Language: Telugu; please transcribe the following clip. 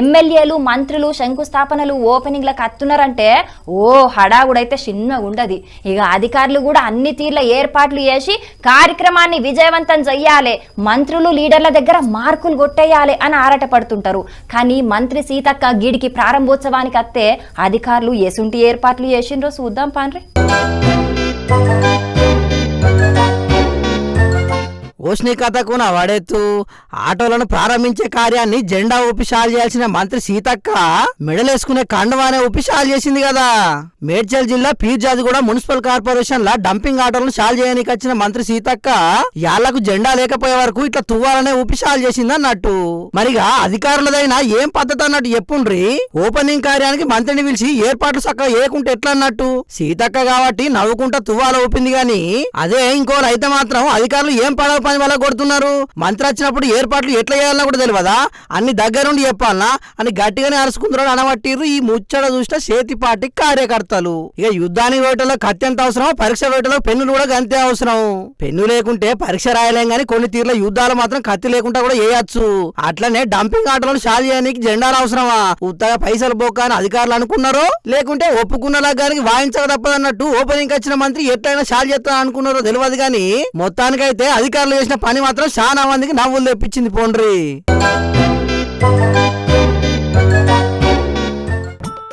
ఎమ్మెల్యేలు మంత్రులు శంకుస్థాపనలు ఓపెనింగ్లకు అత్తున్నారంటే ఓ హడావుడైతే చిన్నగా ఉండదు. ఇక అధికారులు కూడా అన్ని తీర్ల ఏర్పాట్లు చేసి కార్యక్రమాన్ని విజయవంతం చెయ్యాలి, మంత్రులు లీడర్ల దగ్గర మార్కులు కొట్టేయాలి అని ఆరాటపడుతుంటారు. కానీ మంత్రి సీతక్క గీడికి ప్రారంభోత్సవానికి అత్తే అధికారులు ఎసుంటి ఏర్పాట్లు చేసిండ్రో చూద్దాం పాన్రి. ఓష్ని కథకు నా వాడెత్తు ఆటోలను ప్రారంభించే కార్యాన్ని జెండా ఊపి షాల్ చేయాల్సిన మంత్రి సీతక్క మెడలేసుకునే కండవానే ఊపి షాల్ చేసింది కదా. మేడ్చల్ జిల్లా పీర్జాదిగూడ మున్సిపల్ కార్పొరేషన్ లా డంపింగ్ ఆటోలను షాల్ చేయడానికి వచ్చిన మంత్రి సీతక్క యాళ్లకు జెండా లేకపోయే వరకు ఇట్లా తువ్వాలనే ఊపి షాల్ చేసింది అన్నట్టు. మరిగా అధికారులదైనా ఏం పద్ధతి అన్నట్టు చెప్పుండ్రి. ఓపెనింగ్ కార్యానికి మంత్రిని పిలిచి ఏర్పాట్లు చక్కగా ఏకుంటే ఎట్లా అన్నట్టు. సీతక్క కాబట్టి నవ్వుకుంటా తువ్వాల ఊపింది గాని అదే ఇంకోళ్ళు అయితే మాత్రం అధికారులు ఏం పడవ పని వల్ల కొడుతున్నారు. మంత్రి వచ్చినప్పుడు ఏర్పాట్లు ఎట్లా చేయాలన్నా కూడా తెలియదా, అన్ని దగ్గరుండి చెప్పాలనా అని గట్టిగానే అరుచుకుంటున్నాడు అనబట్టిర్రు ఈ ముచ్చట చూసిన చేతిపాటి కార్యకర్తలు. ఇక యుద్ధానికి వేటలో కత్తి ఎంత అవసరం, పరీక్ష వేటలో పెన్నులు కూడా అంతే అవసరం. పెన్ను లేకుంటే పరీక్ష రాయలేం గానీ కొన్ని తీర్ల యుద్ధాలు మాత్రం కత్తి లేకుండా కూడా వేయచ్చు. అట్లనే డంపింగ్ ఆటలను షాల్ చేయడానికి జెండాలు అవసరమా, ఉత్తగా పైసలు పోక అని అధికారులు అనుకున్నారో లేకుంటే ఒప్పుకున్న లాగానికి వాయించక తప్పదన్నట్టు ఓపెనింగ్ వచ్చిన మంత్రి ఎట్లయినా షాల్ చేస్తా అనుకున్నారో తెలియదు గానీ మొత్తానికైతే అధికారులు చేసిన పని మాత్రం చాలా మందికి నవ్వులు తెప్పించింది పోండ్రి.